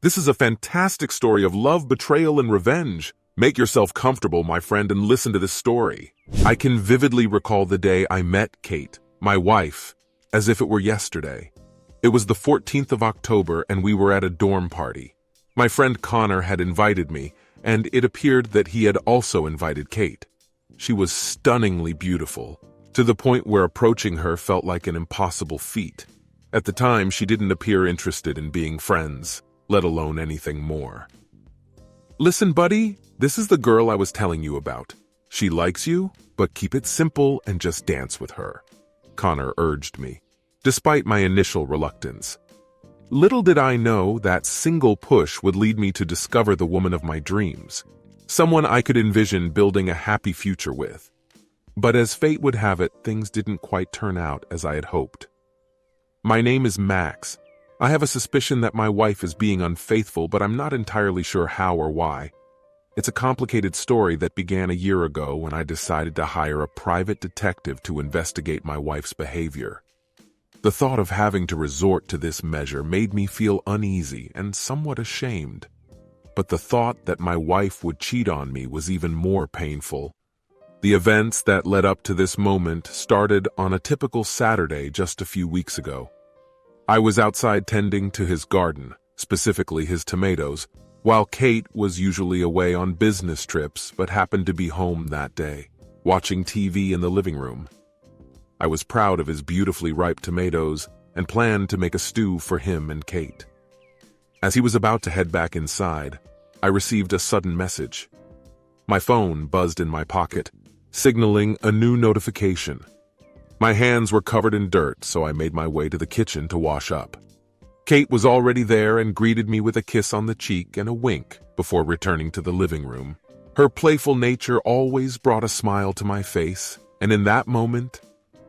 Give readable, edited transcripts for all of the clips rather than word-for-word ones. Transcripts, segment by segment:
This is a fantastic story of love, betrayal, and revenge. Make yourself comfortable, my friend, and listen to this story. I can vividly recall the day I met Kate, my wife, as if it were yesterday. It was the 14th of October, and we were at a dorm party. My friend Connor had invited me, and it appeared that he had also invited Kate. She was stunningly beautiful, to the point where approaching her felt like an impossible feat. At the time, she didn't appear interested in being friends, let alone anything more. "Listen, buddy, this is the girl I was telling you about. She likes you, but keep it simple and just dance with her," Connor urged me, despite my initial reluctance. Little did I know that single push would lead me to discover the woman of my dreams, someone I could envision building a happy future with. But as fate would have it, things didn't quite turn out as I had hoped. My name is Max. I have a suspicion that my wife is being unfaithful, but I'm not entirely sure how or why. It's a complicated story that began a year ago when I decided to hire a private detective to investigate my wife's behavior. The thought of having to resort to this measure made me feel uneasy and somewhat ashamed. But the thought that my wife would cheat on me was even more painful. The events that led up to this moment started on a typical Saturday just a few weeks ago. I was outside tending to his garden, specifically his tomatoes, while Kate was usually away on business trips but happened to be home that day, watching TV in the living room. I was proud of his beautifully ripe tomatoes and planned to make a stew for him and Kate. As he was about to head back inside, I received a sudden message. My phone buzzed in my pocket, signaling a new notification. My hands were covered in dirt, so I made my way to the kitchen to wash up. Kate was already there and greeted me with a kiss on the cheek and a wink before returning to the living room. Her playful nature always brought a smile to my face, and in that moment,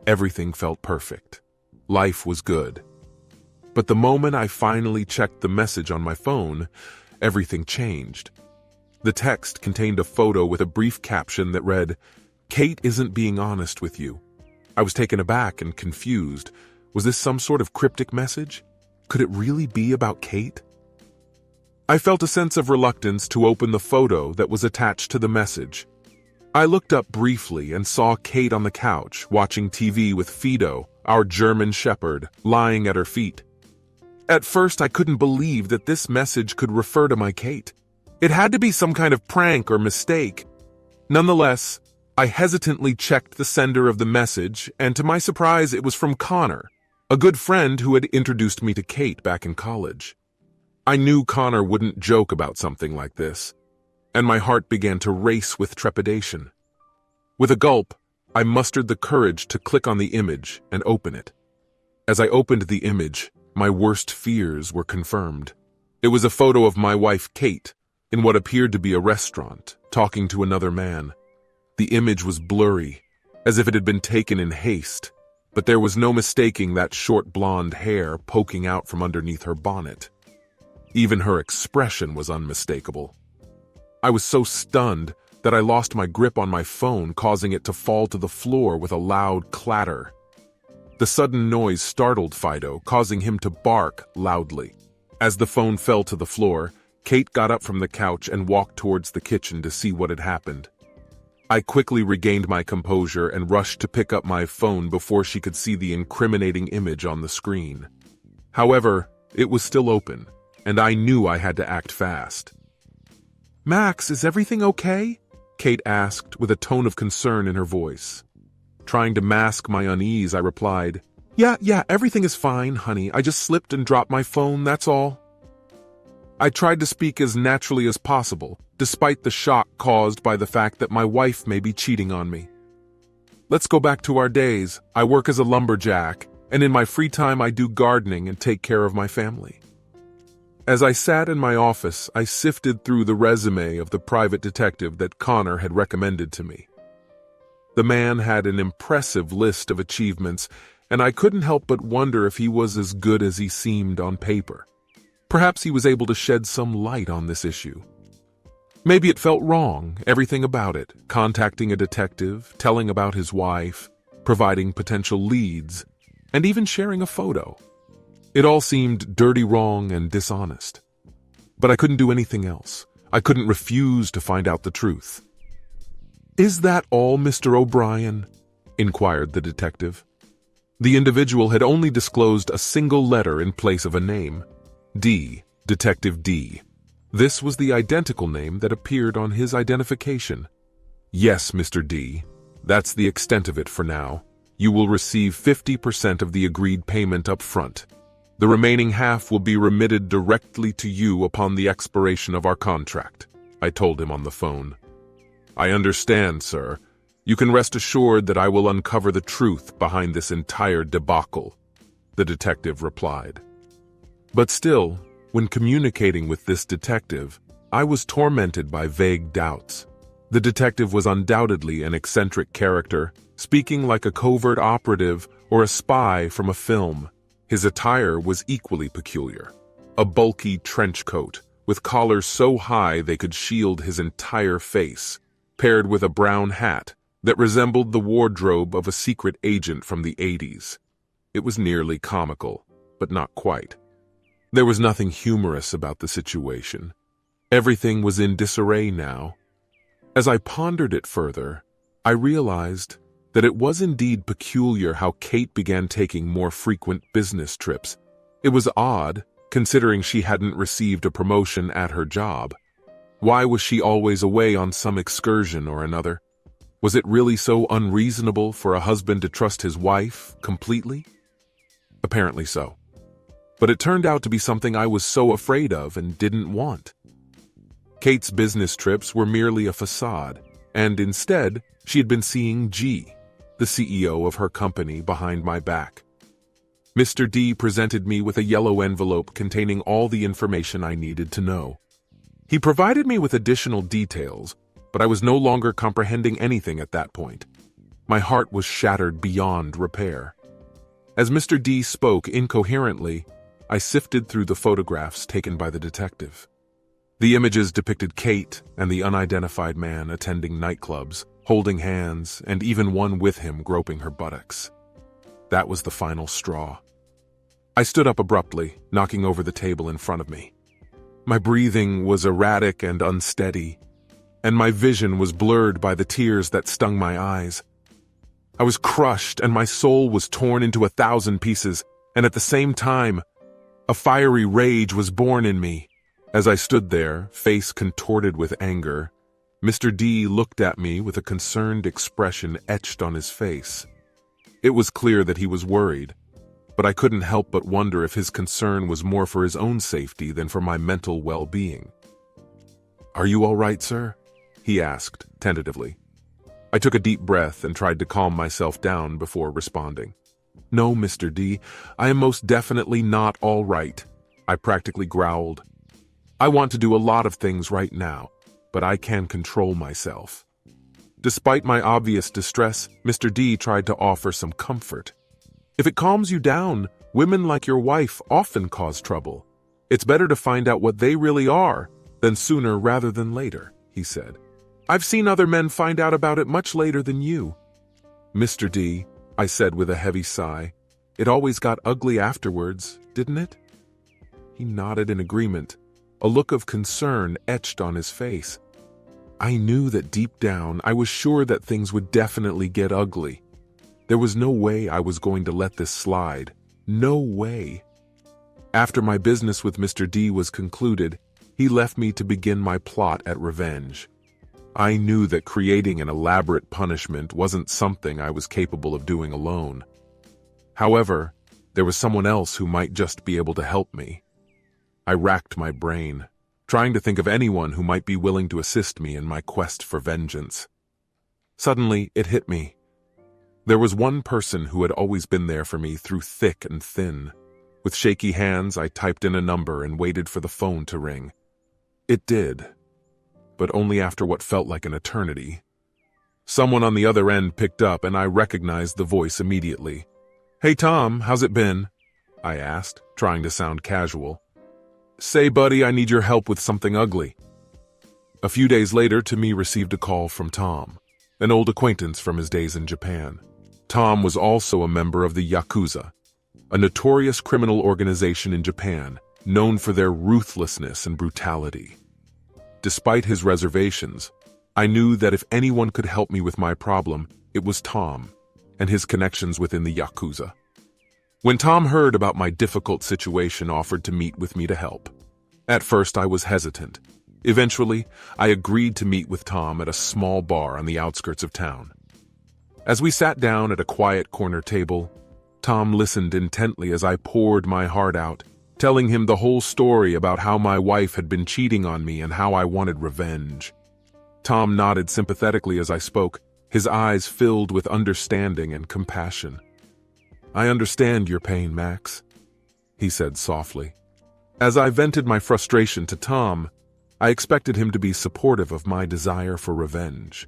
everything felt perfect. Life was good. But the moment I finally checked the message on my phone, everything changed. The text contained a photo with a brief caption that read, "Kate isn't being honest with you." I was taken aback and confused. Was this some sort of cryptic message? Could it really be about Kate? I felt a sense of reluctance to open the photo that was attached to the message. I looked up briefly and saw Kate on the couch, watching TV with Fido, our German shepherd, lying at her feet. At first, I couldn't believe that this message could refer to my Kate. It had to be some kind of prank or mistake. Nonetheless, I hesitantly checked the sender of the message, and to my surprise, it was from Connor, a good friend who had introduced me to Kate back in college. I knew Connor wouldn't joke about something like this, and my heart began to race with trepidation. With a gulp, I mustered the courage to click on the image and open it. As I opened the image, my worst fears were confirmed. It was a photo of my wife, Kate, in what appeared to be a restaurant, talking to another man. The image was blurry, as if it had been taken in haste, but there was no mistaking that short blonde hair poking out from underneath her bonnet. Even her expression was unmistakable. I was so stunned that I lost my grip on my phone, causing it to fall to the floor with a loud clatter. The sudden noise startled Fido, causing him to bark loudly. As the phone fell to the floor, Kate got up from the couch and walked towards the kitchen to see what had happened. I quickly regained my composure and rushed to pick up my phone before she could see the incriminating image on the screen. However, it was still open, and I knew I had to act fast. "Max, is everything okay?" Kate asked with a tone of concern in her voice. Trying to mask my unease, I replied, Yeah, everything is fine, honey. I just slipped and dropped my phone, that's all." I tried to speak as naturally as possible, despite the shock caused by the fact that my wife may be cheating on me. "Let's go back to our days. I work as a lumberjack, and in my free time I do gardening and take care of my family." As I sat in my office, I sifted through the resume of the private detective that Connor had recommended to me. The man had an impressive list of achievements, and I couldn't help but wonder if he was as good as he seemed on paper. Perhaps he was able to shed some light on this issue. Maybe it felt wrong, everything about it, contacting a detective, telling about his wife, providing potential leads, and even sharing a photo. It all seemed dirty wrong and dishonest. but I couldn't do anything else. I couldn't refuse to find out the truth. "Is that all, Mr. O'Brien?" inquired the detective. The individual had only disclosed a single letter in place of a name. D. Detective D. This was the identical name that appeared on his identification. "Yes, Mr. D. That's the extent of it for now. You will receive 50% of the agreed payment up front. The remaining half will be remitted directly to you upon the expiration of our contract," I told him on the phone. "I understand, sir. You can rest assured that I will uncover the truth behind this entire debacle," the detective replied. But still, when communicating with this detective, I was tormented by vague doubts. The detective was undoubtedly an eccentric character, speaking like a covert operative or a spy from a film. His attire was equally peculiar. A bulky trench coat, with collars so high they could shield his entire face, paired with a brown hat that resembled the wardrobe of a secret agent from the 80s. It was nearly comical, but not quite. There was nothing humorous about the situation. Everything was in disarray now. As I pondered it further, I realized that it was indeed peculiar how Kate began taking more frequent business trips. It was odd, considering she hadn't received a promotion at her job. Why was she always away on some excursion or another? Was it really so unreasonable for a husband to trust his wife completely? Apparently so. But it turned out to be something I was so afraid of and didn't want. Kate's business trips were merely a facade, and instead, she had been seeing G, the CEO of her company, behind my back. Mr. D presented me with a yellow envelope containing all the information I needed to know. He provided me with additional details, but I was no longer comprehending anything at that point. My heart was shattered beyond repair. As Mr. D spoke incoherently, I sifted through the photographs taken by the detective. The images depicted Kate and the unidentified man attending nightclubs, holding hands, and even one with him groping her buttocks. That was the final straw. I stood up abruptly, knocking over the table in front of me. My breathing was erratic and unsteady, and my vision was blurred by the tears that stung my eyes. I was crushed, and my soul was torn into 1,000 pieces, and at the same time, a fiery rage was born in me. As I stood there, face contorted with anger, Mr. D looked at me with a concerned expression etched on his face. It was clear that he was worried, but I couldn't help but wonder if his concern was more for his own safety than for my mental well-being. "Are you all right, sir?" he asked, tentatively. I took a deep breath and tried to calm myself down before responding. "No, Mr. D, I am most definitely not all right," I practically growled. "I want to do a lot of things right now, but I can control myself." Despite my obvious distress, Mr. D tried to offer some comfort. "If it calms you down, women like your wife often cause trouble. It's better to find out what they really are than sooner rather than later," he said. "I've seen other men find out about it much later than you." "Mr. D," I said with a heavy sigh, "it always got ugly afterwards, didn't it?" He nodded in agreement, a look of concern etched on his face. I knew that deep down I was sure that things would definitely get ugly. There was no way I was going to let this slide. No way. After my business with Mr. D was concluded, he left me to begin my plot at revenge. I knew that creating an elaborate punishment wasn't something I was capable of doing alone. However, there was someone else who might just be able to help me. I racked my brain, trying to think of anyone who might be willing to assist me in my quest for vengeance. Suddenly, it hit me. There was one person who had always been there for me through thick and thin. With shaky hands, I typed in a number and waited for the phone to ring. It did, but only after what felt like an eternity. Someone on the other end picked up, and I recognized the voice immediately. "Hey Tom, how's it been?" I asked, trying to sound casual. "Say, buddy, I need your help with something ugly." A few days later, Timmy received a call from Tom, an old acquaintance from his days in Japan. Tom was also a member of the Yakuza, a notorious criminal organization in Japan, known for their ruthlessness and brutality. Despite his reservations, I knew that if anyone could help me with my problem, it was Tom and his connections within the Yakuza. When Tom heard about my difficult situation, offered to meet with me to help. At first, I was hesitant. Eventually, I agreed to meet with Tom at a small bar on the outskirts of town. As we sat down at a quiet corner table, Tom listened intently as I poured my heart out, telling him the whole story about how my wife had been cheating on me and how I wanted revenge. Tom nodded sympathetically as I spoke, his eyes filled with understanding and compassion. "I understand your pain, Max," he said softly. As I vented my frustration to Tom, I expected him to be supportive of my desire for revenge.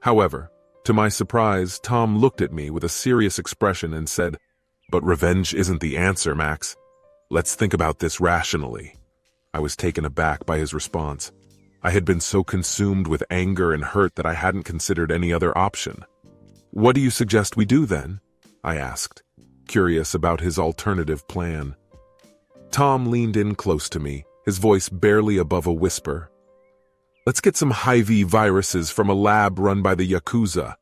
However, to my surprise, Tom looked at me with a serious expression and said, "But revenge isn't the answer, Max. Let's think about this rationally." I was taken aback by his response. I had been so consumed with anger and hurt that I hadn't considered any other option. "What do you suggest we do then?" I asked, curious about his alternative plan. Tom leaned in close to me, his voice barely above a whisper. "Let's get some HIV viruses from a lab run by the Yakuza.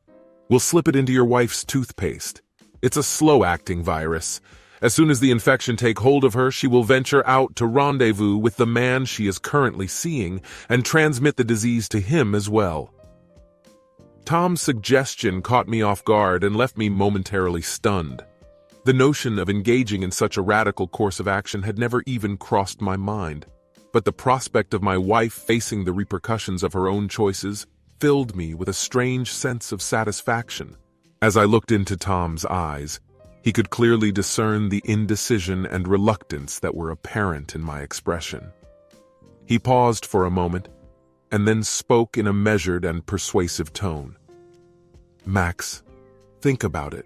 We'll slip it into your wife's toothpaste. It's a slow-acting virus. As soon as the infection take hold of her, she will venture out to rendezvous with the man she is currently seeing and transmit the disease to him as well." Tom's suggestion caught me off guard and left me momentarily stunned. The notion of engaging in such a radical course of action had never even crossed my mind, but the prospect of my wife facing the repercussions of her own choices filled me with a strange sense of satisfaction. As I looked into Tom's eyes, he could clearly discern the indecision and reluctance that were apparent in my expression. He paused for a moment, and then spoke in a measured and persuasive tone. "Max, think about it.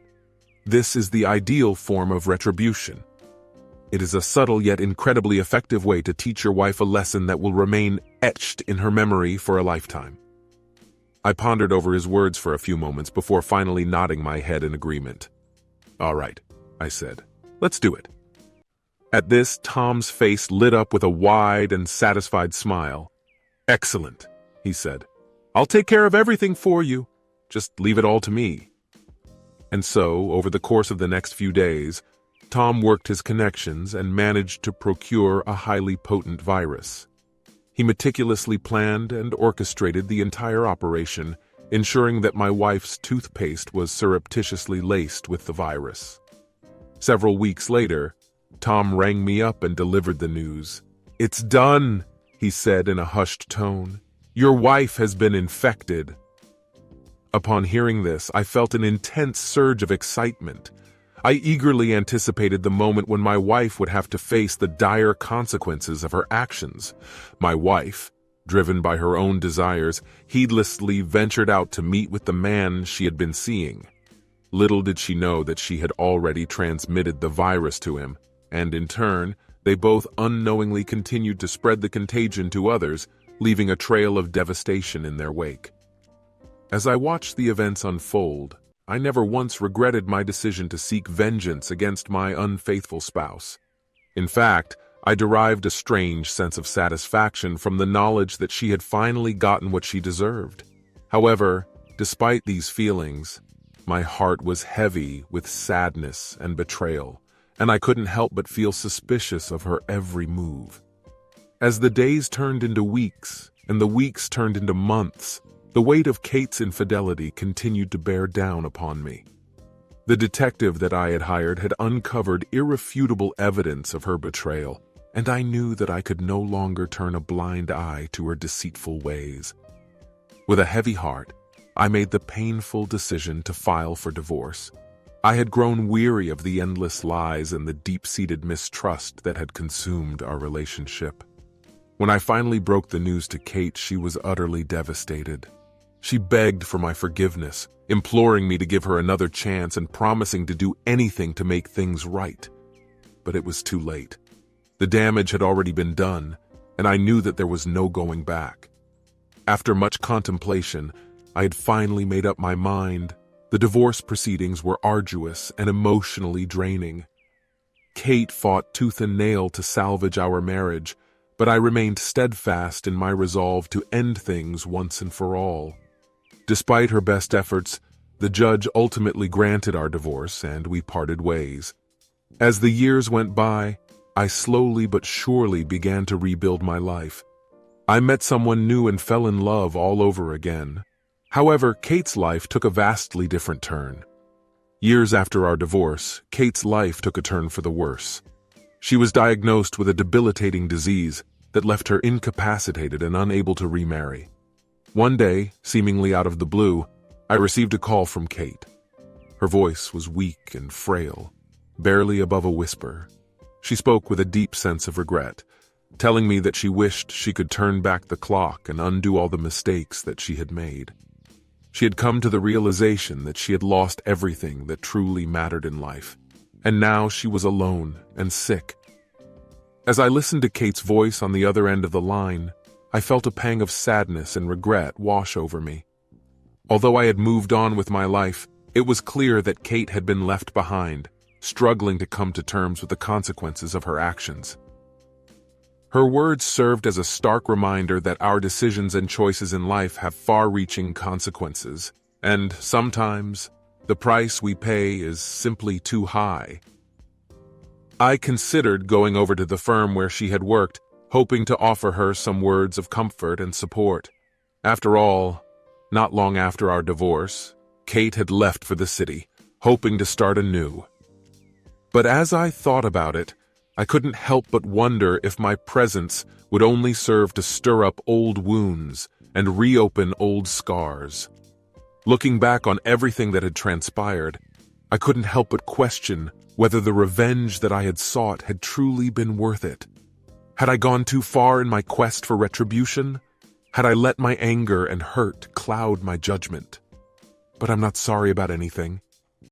This is the ideal form of retribution. It is a subtle yet incredibly effective way to teach your wife a lesson that will remain etched in her memory for a lifetime." I pondered over his words for a few moments before finally nodding my head in agreement. "All right," I said. "Let's do it." At this, Tom's face lit up with a wide and satisfied smile. "Excellent," he said. "I'll take care of everything for you. Just leave it all to me." And so, over the course of the next few days, Tom worked his connections and managed to procure a highly potent virus. He meticulously planned and orchestrated the entire operation, ensuring that my wife's toothpaste was surreptitiously laced with the virus. Several weeks later, Tom rang me up and delivered the news. "It's done," he said in a hushed tone. "Your wife has been infected." Upon hearing this, I felt an intense surge of excitement. I eagerly anticipated the moment when my wife would have to face the dire consequences of her actions. My wife, driven by her own desires, heedlessly ventured out to meet with the man she had been seeing. Little did she know that she had already transmitted the virus to him, and in turn, they both unknowingly continued to spread the contagion to others, leaving a trail of devastation in their wake. As I watched the events unfold, I never once regretted my decision to seek vengeance against my unfaithful spouse. In fact, I derived a strange sense of satisfaction from the knowledge that she had finally gotten what she deserved. However, despite these feelings, my heart was heavy with sadness and betrayal, and I couldn't help but feel suspicious of her every move. As the days turned into weeks, and the weeks turned into months, the weight of Kate's infidelity continued to bear down upon me. The detective that I had hired had uncovered irrefutable evidence of her betrayal, and I knew that I could no longer turn a blind eye to her deceitful ways. With a heavy heart, I made the painful decision to file for divorce. I had grown weary of the endless lies and the deep-seated mistrust that had consumed our relationship. When I finally broke the news to Kate, she was utterly devastated. She begged for my forgiveness, imploring me to give her another chance and promising to do anything to make things right. But it was too late. The damage had already been done, and I knew that there was no going back. After much contemplation, I had finally made up my mind. The divorce proceedings were arduous and emotionally draining. Kate fought tooth and nail to salvage our marriage, but I remained steadfast in my resolve to end things once and for all. Despite her best efforts, the judge ultimately granted our divorce and we parted ways. As the years went by, I slowly but surely began to rebuild my life. I met someone new and fell in love all over again. However, Kate's life took a vastly different turn. Years after our divorce, Kate's life took a turn for the worse. She was diagnosed with a debilitating disease that left her incapacitated and unable to remarry. One day, seemingly out of the blue, I received a call from Kate. Her voice was weak and frail, barely above a whisper. She spoke with a deep sense of regret, telling me that she wished she could turn back the clock and undo all the mistakes that she had made. She had come to the realization that she had lost everything that truly mattered in life, and now she was alone and sick. As I listened to Kate's voice on the other end of the line, I felt a pang of sadness and regret wash over me. Although I had moved on with my life, it was clear that Kate had been left behind, struggling to come to terms with the consequences of her actions. Her words served as a stark reminder that our decisions and choices in life have far-reaching consequences, and sometimes the price we pay is simply too high. I considered going over to the firm where she had worked, hoping to offer her some words of comfort and support. After all, not long after our divorce, Kate had left for the city, hoping to start anew. But as I thought about it, I couldn't help but wonder if my presence would only serve to stir up old wounds and reopen old scars. Looking back on everything that had transpired, I couldn't help but question whether the revenge that I had sought had truly been worth it. Had I gone too far in my quest for retribution? Had I let my anger and hurt cloud my judgment? But I'm not sorry about anything.